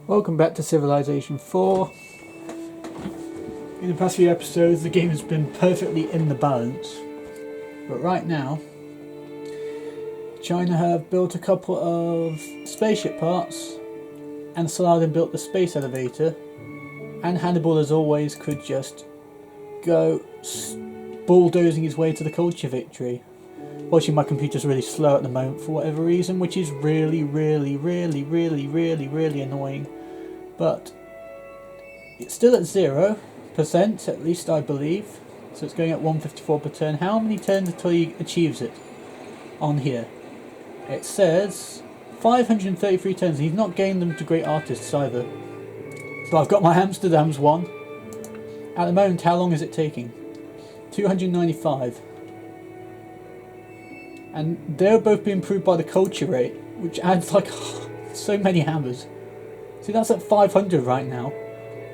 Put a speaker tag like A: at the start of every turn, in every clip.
A: Welcome back to Civilization 4. In the past few episodes the game has been perfectly in the balance, but right now China have built a couple of spaceship parts and Saladin built the space elevator, and Hannibal as always could just go bulldozing his way to the culture victory. Watching my computer's really slow at the moment for whatever reason, which is really annoying. But it's still at 0%, at least I believe. So it's going at 154 per turn. How many turns until he achieves it on here? It says 533 turns. He's not gained them to great artists either. So I've got my Amsterdam's one. At the moment, how long is it taking? 295. And they're both being improved by the culture rate, which adds like so many hammers. See, that's at 500 right now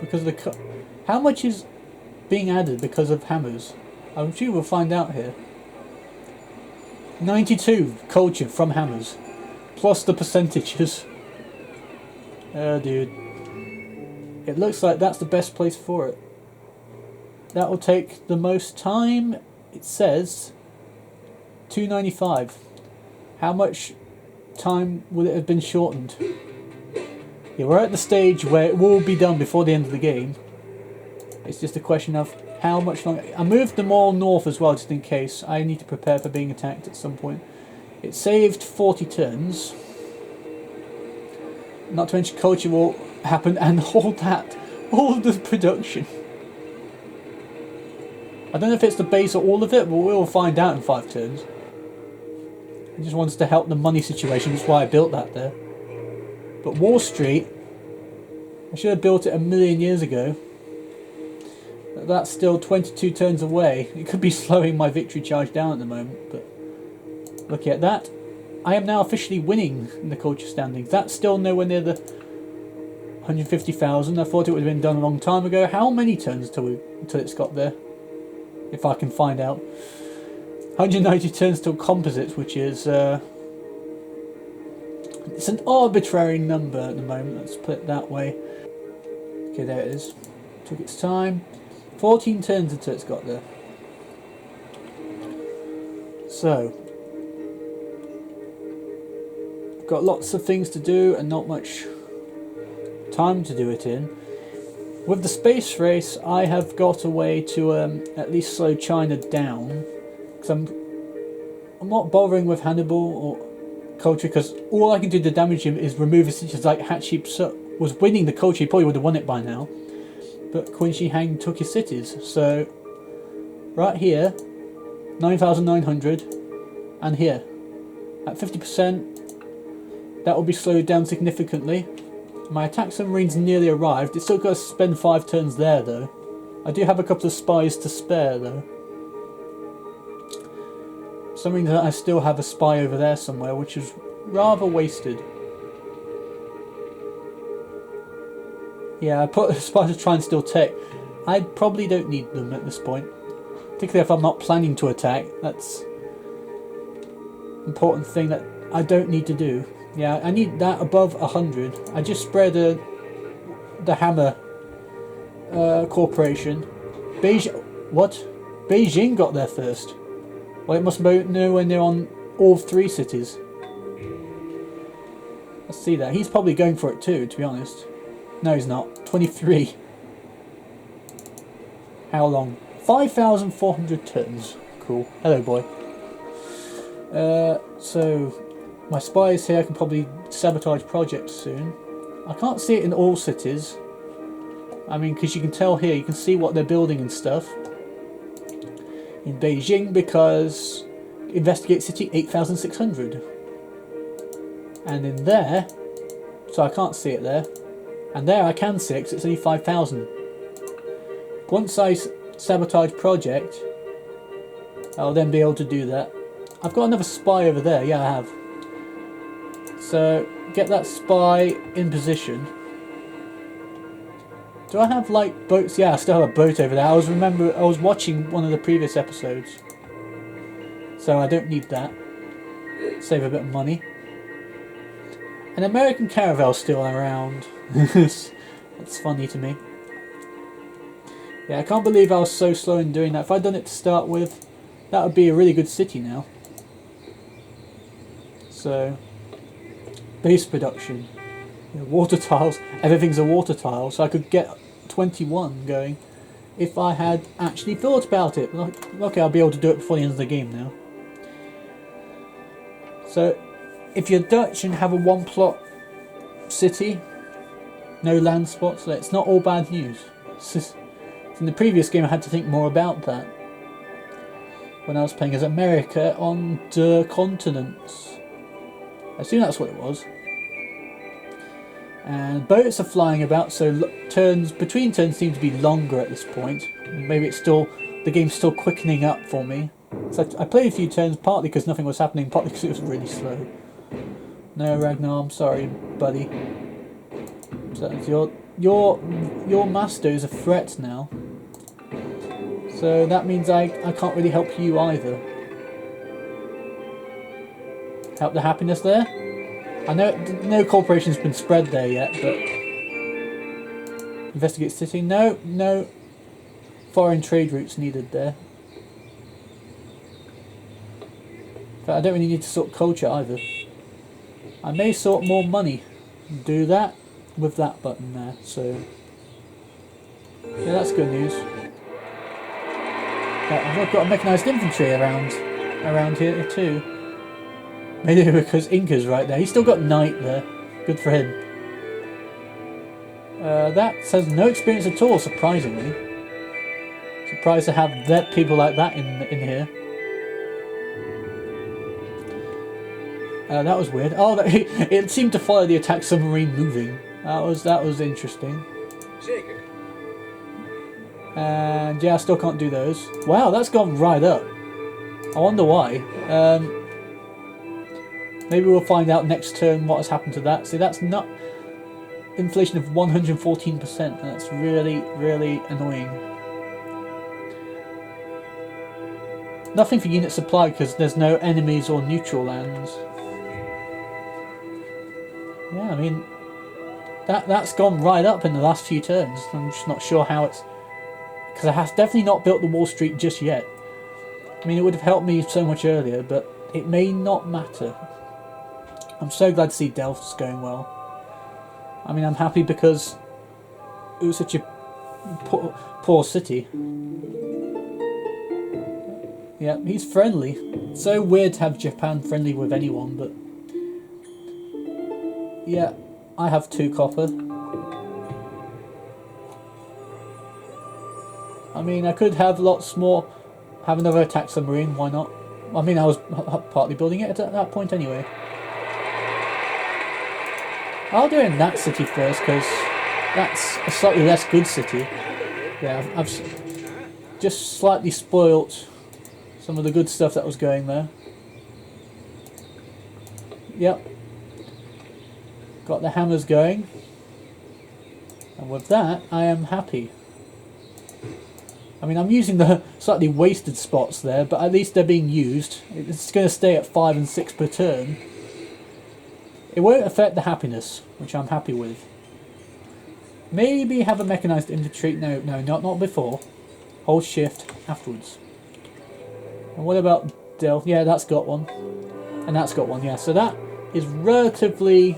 A: because of the how much is being added because of hammers? I'm sure we'll find out here. 92 culture from hammers, plus the percentages. Oh, dude. It looks like that's the best place for it. That will take the most time. It says 295. How much time would it have been shortened? Yeah, we're at the stage where it will be done before the end of the game. It's just a question of how much longer. I moved them all north as well, just in case I need to prepare for being attacked at some point. It saved 40 turns. Not to mention culture will happen and all the production. I don't know if it's the base or all of it, but we'll find out in 5 turns. I just wanted to help the money situation, that's why I built that there. But Wall Street, I should have built it a million years ago. But that's still 22 turns away. It could be slowing my victory charge down at the moment, but look at that. I am now officially winning in the culture standings. That's still nowhere near the 150,000. I thought it would have been done a long time ago. How many turns until it's got there? If I can find out. 190 turns till composites, which is it's an arbitrary number at the moment, let's put it that way. Okay, there it is. Took its time. 14 turns until it's got there. So got lots of things to do and not much time to do it in. With the space race, I have got a way to at least slow China down, because I'm not bothering with Hannibal or culture, because all I can do to damage him is remove his cities. Like Hatshep was winning the culture, he probably would have won it by now, but Qin Shi Huang took his cities. So right here, 9,900, and here at 50%, that will be slowed down significantly. My attack submarine's nearly arrived. It's still got to spend 5 turns there though. I do have a couple of spies to spare though. Something that I still have a spy over there somewhere, which is rather wasted. Yeah, I put a spy to try and steal tech. I probably don't need them at this point. Particularly if I'm not planning to attack. That's an important thing that I don't need to do. Yeah, I need that above 100. I just spread the Hammer Corporation. Beijing got there first. Well, it must know when they're on all 3 cities. Let's see that. He's probably going for it too, to be honest. No, he's not. 23. How long? 5,400 turns. Cool. Hello, boy. So my spies here can probably sabotage projects soon. I can't see it in all cities. I mean, because you can tell here, you can see what they're building and stuff. In Beijing, because investigate city 8,600, and in there, so I can't see it there, and there I can see it because it's only 5,000. Once I sabotage project, I'll then be able to do that. I've got another spy over there. Yeah, I have. So get that spy in position. Do I have like boats? Yeah, I still have a boat over there. I was watching one of the previous episodes, so I don't need that. Save a bit of money. An American caravel's still around. That's funny to me. Yeah, I can't believe I was so slow in doing that. If I'd done it to start with, that would be a really good city now. So, base production. Yeah, water tiles. Everything's a water tile, so I could get 21 going if I had actually thought about it. Okay, I'll be able to do it before the end of the game now. So, if you're Dutch and have a one plot city, no land spots, it's not all bad news. In the previous game I had to think more about that when I was playing as America on the continents. I assume that's what it was. And boats are flying about, so between turns seem to be longer at this point. Maybe it's still, the game's still quickening up for me. So I played a few turns partly because nothing was happening, partly because it was really slow. No, Ragnar, I'm sorry, buddy. So your master is a threat now. So that means I can't really help you either. Help the happiness there? I know no corporation's been spread there yet, but... Investigate city? No foreign trade routes needed there. In fact, I don't really need to sort culture either. I may sort more money. Do that with that button there, so... Yeah, that's good news. I've got a mechanised infantry around here too. Maybe because Inca's right there. He's still got Knight there. Good for him. That says no experience at all, surprisingly. Surprised to have people like that in here. That was weird. Oh, it seemed to follow the attack submarine moving. That was interesting. And yeah, I still can't do those. Wow, that's gone right up. I wonder why. Maybe we'll find out next turn what has happened to that. See, that's not inflation of 114%. That's really, really annoying. Nothing for unit supply because there's no enemies or neutral lands. Yeah, I mean, that's gone right up in the last few turns. I'm just not sure how it's... Because I have definitely not built the Wall Street just yet. I mean, it would have helped me so much earlier, but it may not matter. I'm so glad to see Delft's going well. I mean, I'm happy because it was such a poor city. Yeah, he's friendly. It's so weird to have Japan friendly with anyone, but... Yeah, I have 2 copper. I mean, I could have lots more. Have another attack submarine, why not? I mean, I was partly building it at that point anyway. I'll do it in that city first, because that's a slightly less good city. Yeah, I've just slightly spoilt some of the good stuff that was going there. Yep. Got the hammers going. And with that, I am happy. I mean, I'm using the slightly wasted spots there, but at least they're being used. It's going to stay at 5 and 6 per turn. It won't affect the happiness, which I'm happy with. Maybe have a mechanised infantry. No, not before. Hold shift afterwards. And what about Del? Yeah, that's got one. And that's got one, yeah. So that is relatively...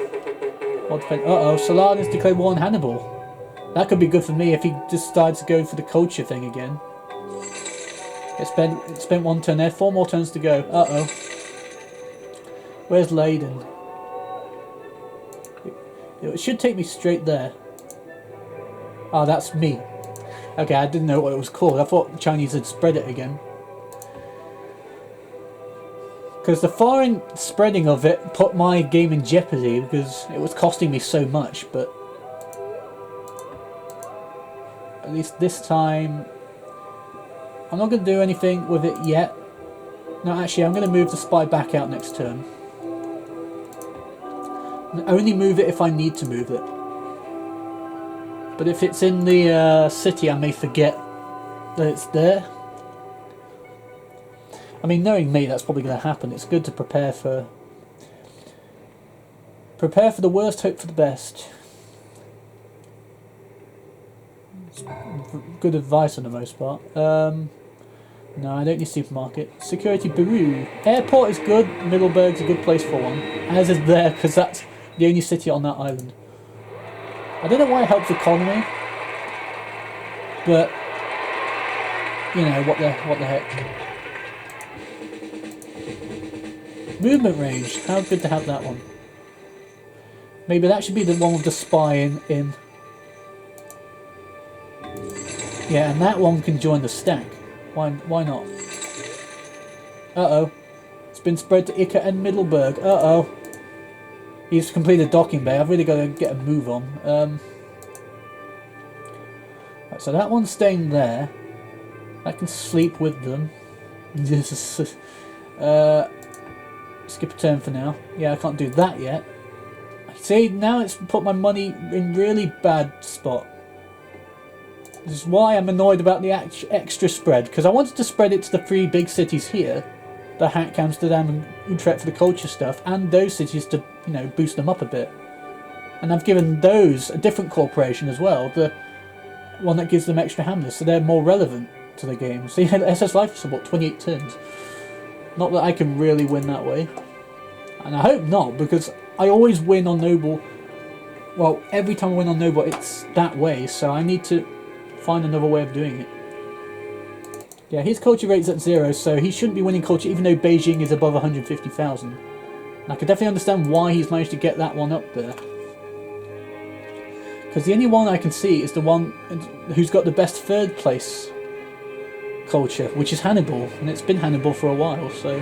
A: Uh-oh, Saladin has declared war on Hannibal. That could be good for me if he decides to go for the culture thing again. It spent 1 turn there, 4 more turns to go. Uh-oh. Where's Leyden? It should take me straight there. Oh, that's me. Okay, I didn't know what it was called. I thought the Chinese had spread it again. Because the foreign spreading of it put my game in jeopardy because it was costing me so much, but... At least this time... I'm not going to do anything with it yet. No, actually, I'm going to move the spy back out next turn. Only move it if I need to move it. But if it's in the city, I may forget that it's there. I mean, knowing me, that's probably going to happen. It's good to prepare for... Prepare for the worst, hope for the best. It's good advice on the most part. No, I don't need supermarket. Security bureau. Airport is good. Middleburg's a good place for one. As is there, because that's the only city on that island. I don't know why it helps economy, but you know what the heck. Movement range. How good to have that one. Maybe that should be the one with the spy in. Yeah, and that one can join the stack. Why not? Uh-oh. It's been spread to Ica and Middleburg. Uh-oh. He's completed docking bay. I've really got to get a move on. Right, so that one's staying there. I can sleep with them. Skip a turn for now. Yeah, I can't do that yet. See, now it's put my money in really bad spot. This is why I'm annoyed about the extra spread, because I wanted to spread it to the 3 big cities here, The Hack, Amsterdam and Utrecht for the culture stuff, and those cities to, you know, boost them up a bit. And I've given those a different corporation as well, the one that gives them extra hammers, so they're more relevant to the game. So yeah, SS Life is about 28 turns. Not that I can really win that way. And I hope not, because I always win on Noble. Well, every time I win on Noble, it's that way, so I need to find another way of doing it. Yeah, his culture rate's at 0, so he shouldn't be winning culture, even though Beijing is above 150,000. And I can definitely understand why he's managed to get that one up there. Because the only one I can see is the one who's got the best 3rd place culture, which is Hannibal, and it's been Hannibal for a while, so...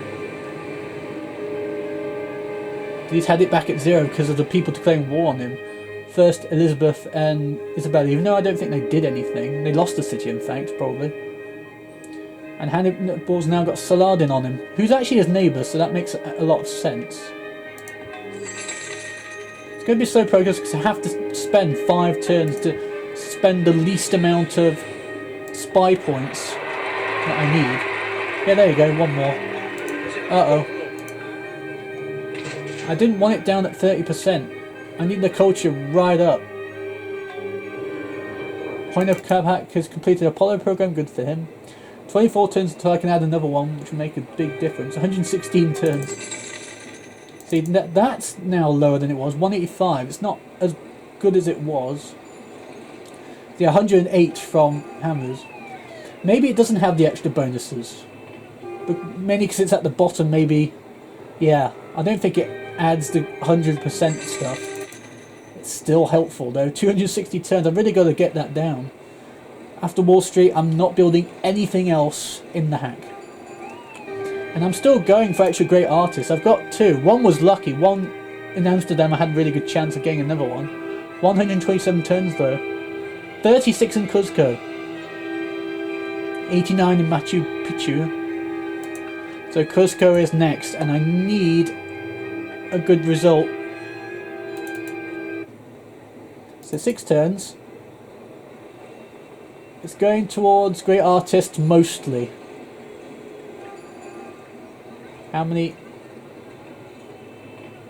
A: He's had it back at 0 because of the people declaring war on him. First Elizabeth and Isabella, even though I don't think they did anything. They lost the city, in fact, probably. And Hannibal's now got Saladin on him, who's actually his neighbour, so that makes a lot of sense. It's going to be slow progress because I have to spend 5 turns to spend the least amount of spy points that I need. Yeah, there you go, one more. Uh-oh. I didn't want it down at 30%. I need the culture right up. Point of Cabhack has completed Apollo program, good for him. 24 turns until I can add another one, which will make a big difference. 116 turns. See, that's now lower than it was. 185. It's not as good as it was. The 108 from Hammers. Maybe it doesn't have the extra bonuses. But mainly because it's at the bottom, maybe. Yeah, I don't think it adds the 100% stuff. It's still helpful though. 260 turns. I've really got to get that down. After Wall Street, I'm not building anything else in the Hack. And I'm still going for extra great artists. I've got 2. One was lucky. One in Amsterdam, I had a really good chance of getting another one. 127 turns though. 36 in Cuzco. 89 in Machu Picchu. So Cuzco is next, and I need a good result. So 6 turns. It's going towards great artists mostly. How many?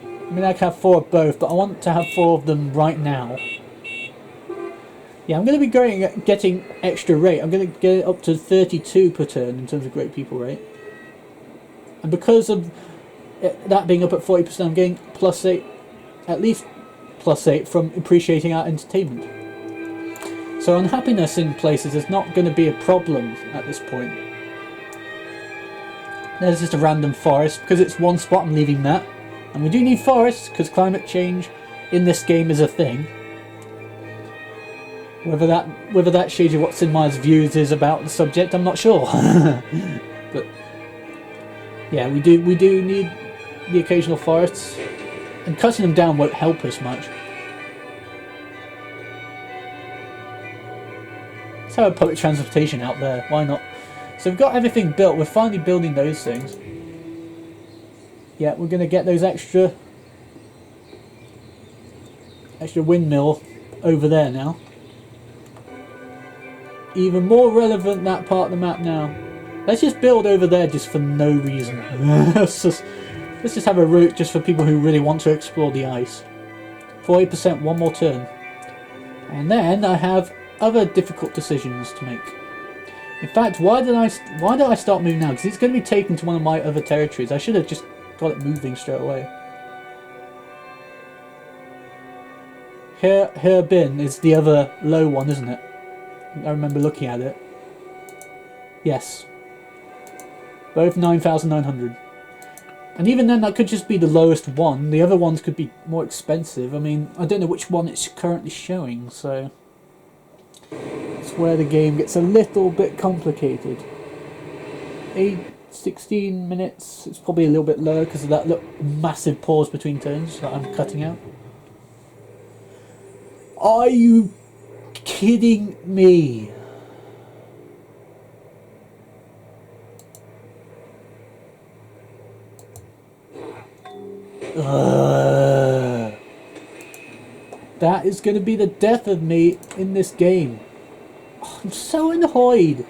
A: I mean, I can have 4 of both, but I want to have 4 of them right now. Yeah, I'm going to be getting extra rate. I'm going to get it up to 32 per turn in terms of great people rate. And because of that being up at 40%, I'm getting +8, at least +8 from appreciating our entertainment. So unhappiness in places is not going to be a problem at this point. There's just a random forest. Because it's one spot, I'm leaving that. And we do need forests, because climate change in this game is a thing. Whether that shows you what Sid Meier's views is about the subject, I'm not sure. But yeah, we do need the occasional forests. And cutting them down won't help us much. Let's have a public transportation out there, why not? So we've got everything built, we're finally building those things. Yeah, we're going to get those extra windmill over there now. Even more relevant, that part of the map now. Let's just build over there just for no reason. let's just have a route just for people who really want to explore the ice. 40%, one more turn. And then I have other difficult decisions to make. In fact, why did I start moving now? Because it's going to be taken to one of my other territories. I should have just got it moving straight away. Herbin is the other low one, isn't it? I remember looking at it. Yes. Both 9,900. And even then, that could just be the lowest one. The other ones could be more expensive. I mean, I don't know which one it's currently showing, so... It's where the game gets a little bit complicated. 16 minutes. It's probably a little bit lower because of that massive pause between turns that I'm cutting out. Are you kidding me? That is going to be the death of me in this game. Oh, I'm so annoyed.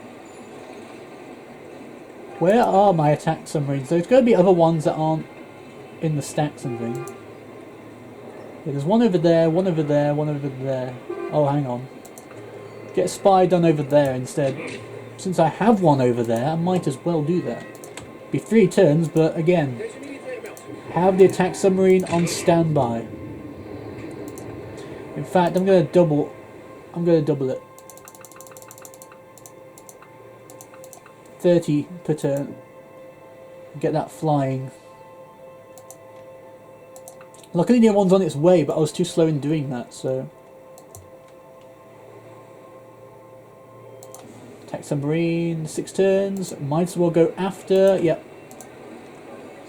A: Where are my attack submarines? There's going to be other ones that aren't in the stacks and things. Yeah, there's one over there, one over there, one over there. Oh, hang on. Get a spy done over there instead. Since I have one over there, I might as well do that. Be 3 turns, but again, have the attack submarine on standby. In fact, I'm going to double it. 30 per turn. Get that flying. Luckily the other one's on its way, but I was too slow in doing that, so... Attack submarine, 6 turns. Might as well go after, yep.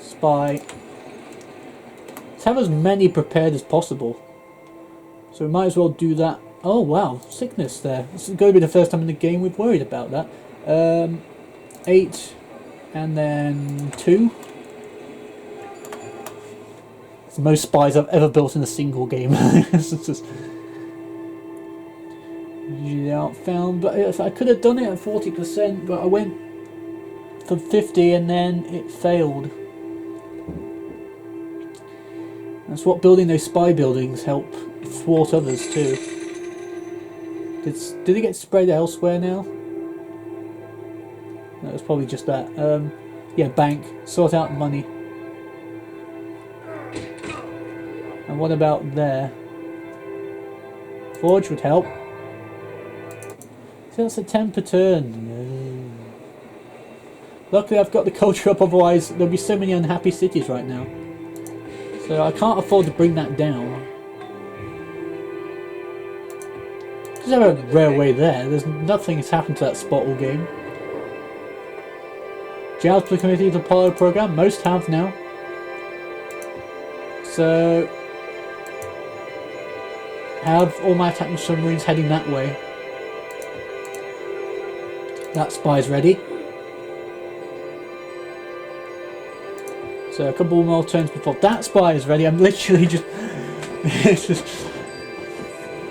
A: Spy. Let's have as many prepared as possible. So we might as well do that. Oh wow, sickness there. This is going to be the first time in the game we've worried about that. 8 and then 2. It's the most spies I've ever built in a single game. It's just, usually they aren't found, but I could have done it at 40%, but I went for 50 and then it failed. That's what building those spy buildings help thwart others too. Did it get spread elsewhere now? No, it's probably just that. Yeah, bank. Sort out money. And what about there? Forge would help. So that's a 10 per turn. No. Luckily I've got the culture up, otherwise there'll be so many unhappy cities right now. So I can't afford to bring that down. Just have a railway there. There's nothing has happened to that spot all game. Jobs for committee to Apollo program. Most have now. So have all my attacking submarines heading that way. That spy's ready. So a couple more turns before that spy is ready. I'm literally just, it's just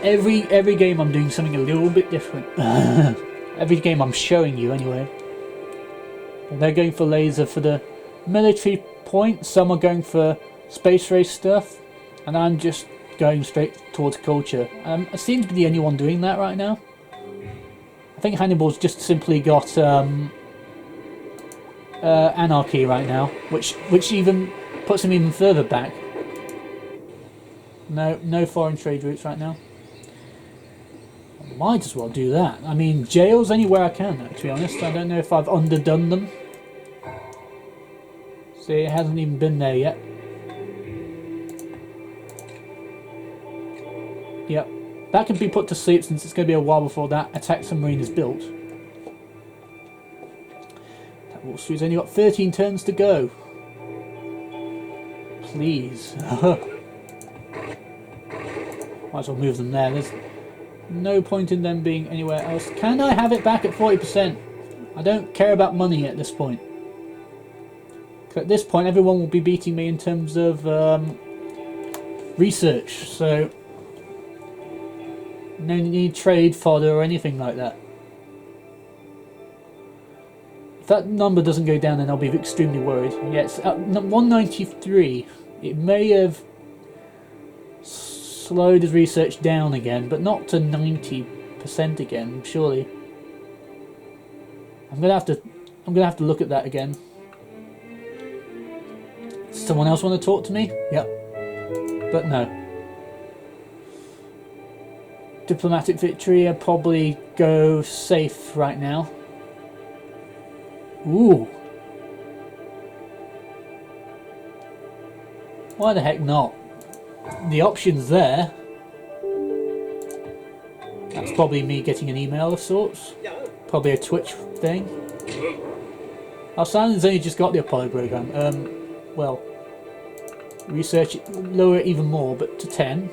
A: every game I'm doing something a little bit different. Every game I'm showing you anyway. And they're going for laser for the military point. Some are going for space race stuff, and I'm just going straight towards culture. I seem to be the only one doing that right now. I think Hannibal's just simply got anarchy right now, which even puts him even further back. No foreign trade routes right now. I might as well do that. I mean, jails anywhere I can, to be honest. I don't know if I've underdone them. See, it hasn't even been there yet. Yep. That can be put to sleep since it's going to be a while before that attack submarine is built. Wall Street's only got 13 turns to go. Please. Might as well move them there. There's no point in them being anywhere else. Can I have it back at 40%? I don't care about money at this point. At this point, everyone will be beating me in terms of research, so no need trade fodder or anything like that. If that number doesn't go down, then I'll be extremely worried. Yeah, it's at 193. It may have slowed his research down again, but not to 90%. 20% again, surely. I'm gonna have to look at that again. Someone else want to talk to me? Yep. But no. Diplomatic victory, I'd probably go safe right now. Ooh. Why the heck not? The option's there. That's probably me getting an email of sorts. Probably a Twitch thing. Our Simon's only just got the Apollo program. Well, research it, lower it even more, but to 10.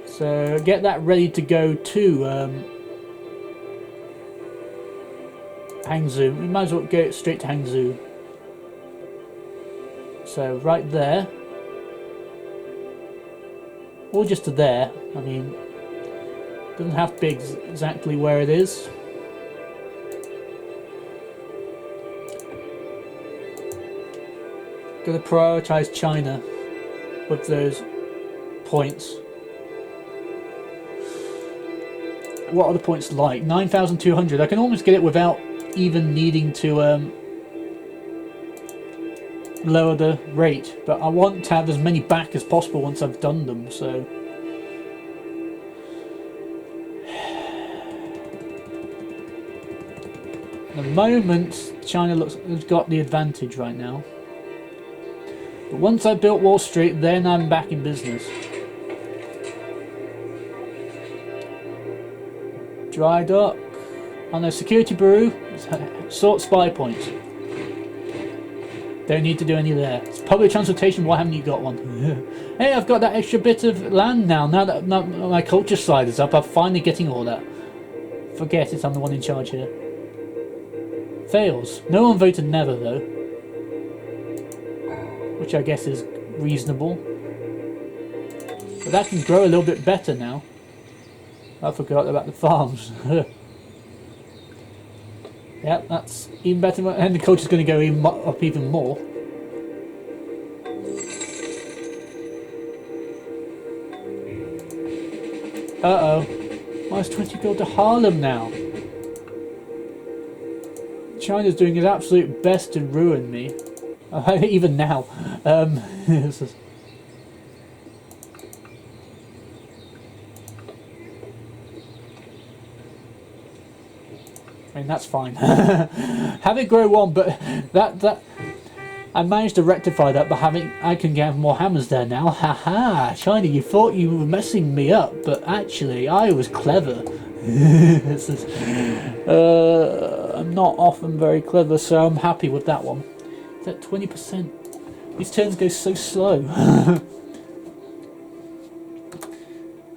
A: So get that ready to go to Hangzhou. We might as well go straight to Hangzhou. So right there, or just to there. I mean, doesn't have to be exactly where it is. Got to prioritize China with those points. What are the points like? 9,200. I can almost get it without even needing to lower the rate, but I want to have as many back as possible once I've done them, so at the moment China has got the advantage right now, but once I've built Wall Street, then I'm back in business. Dry dock. On the security bureau, sort spy points. Don't need to do any there. It's public transportation, why haven't you got one? Hey, I've got that extra bit of land now. Now that my culture slide is up, I'm finally getting all that. Forget it, I'm the one in charge here. Fails. No one voted never though. Which I guess is reasonable. But that can grow a little bit better now. I forgot about the farms. Yep, that's even better, and the culture's going to go even up even more. Uh-oh. Minus 20 go to Harlem now. China's doing its absolute best to ruin me. Even now. This is... I mean, that's fine. Have it grow one, but that I managed to rectify that by having I can get more hammers there now. Haha, China, you thought you were messing me up, but actually I was clever. This is, I'm not often very clever, so I'm happy with that one. Is that 20%? These turns go so slow.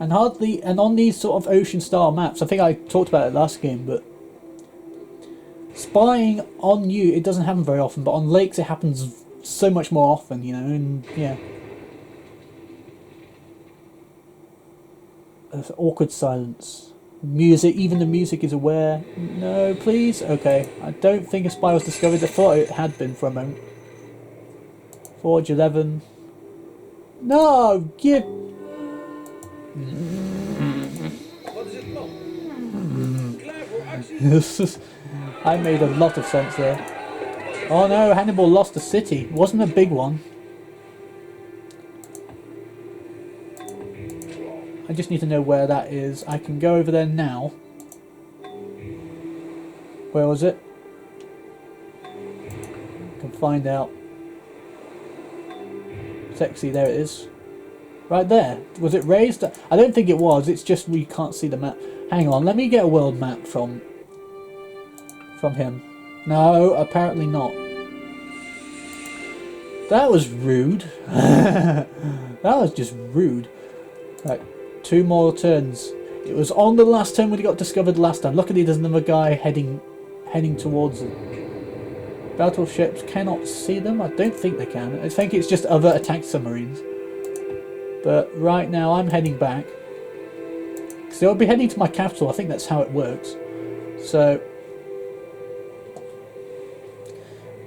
A: And on these sort of ocean style maps, I think I talked about it last game, but spying on you, it doesn't happen very often, but on lakes it happens so much more often, you know, and yeah. Awkward silence. Music, even the music is aware. No, please? Okay. I don't think a spy was discovered. I thought it had been for a moment. Forge 11. No! Give...
B: What is it not?
A: This is... I made a lot of sense there. Oh no, Hannibal lost a city. It wasn't a big one. I just need to know where that is. I can go over there now. Where was it? I can find out. Sexy, there it is. Right there. Was it raised? I don't think it was. It's just we can't see the map. Hang on, let me get a world map from him. No, apparently not. That was rude. That was just rude. Right, 2 more turns. It was on the last turn when he got discovered last time. Luckily there's another guy heading towards it. Battleships cannot see them? I don't think they can. I think it's just other attack submarines. But right now I'm heading back. Because they'll be heading to my capital. I think that's how it works. So...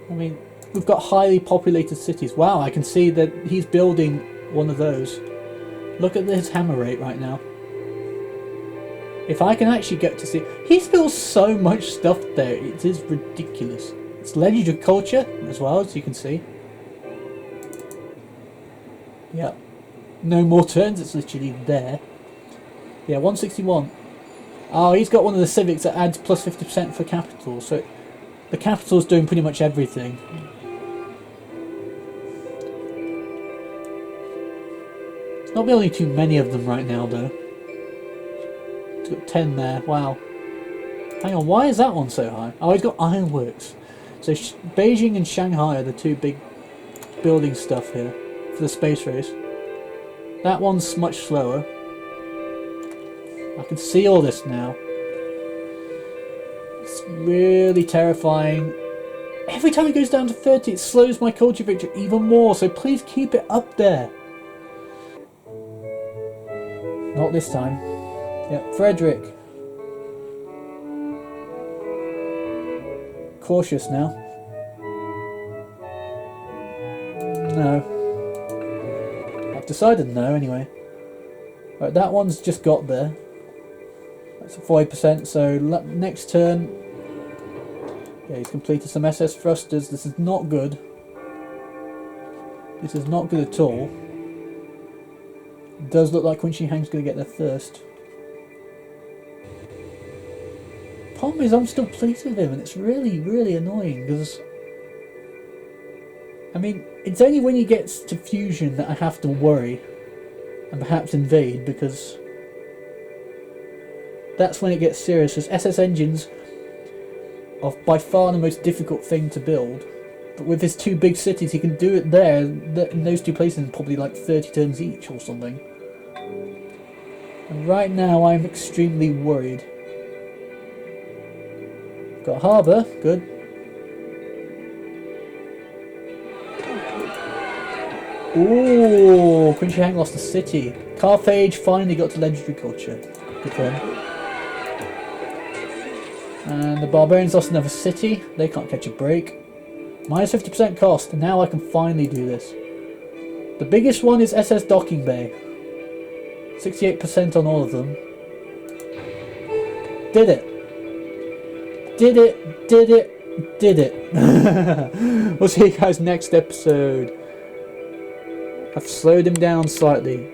A: I mean, we've got highly populated cities. Wow, I can see that he's building one of those. Look at his hammer rate right now. If I can actually get to see... He's built so much stuff there, it is ridiculous. It's legendary culture as well, as you can see. Yeah. No more turns, it's literally there. Yeah, 161. Oh, he's got one of the civics that adds plus 50% for capital, so the capital's doing pretty much everything. There's not really too many of them right now, though. It's got 10 there, wow. Hang on, why is that one so high? Oh, he's got ironworks. So Beijing and Shanghai are the two big building stuff here for the space race. That one's much slower. I can see all this now. It's really terrifying. Every time it goes down to 30, it slows my culture victory even more, so please keep it up there. Not this time. Yep, Frederick. Cautious now. No. I've decided no anyway. Right, that one's just got there. That's a 5%, so next turn... Yeah, he's completed some SS thrusters. This is not good. This is not good at all. It does look like Qin Shi Huang's going to get there first. Problem is, I'm still pleased with him, and it's really, really annoying, because... I mean, it's only when he gets to fusion that I have to worry, and perhaps invade, because... that's when it gets serious, because SS engines are by far the most difficult thing to build. But with his two big cities, he can do it there, in those two places, in probably like 30 turns each or something. And right now, I'm extremely worried. Got harbour, good. Ooh, Qin Shi Huang lost a city. Carthage finally got to legendary culture. Good for him. And the barbarians lost another city. They can't catch a break. Minus 50% cost, and now I can finally do this. The biggest one is SS Docking Bay. 68% on all of them. Did it. Did it, did it, did it. We'll see you guys next episode. I've slowed him down slightly.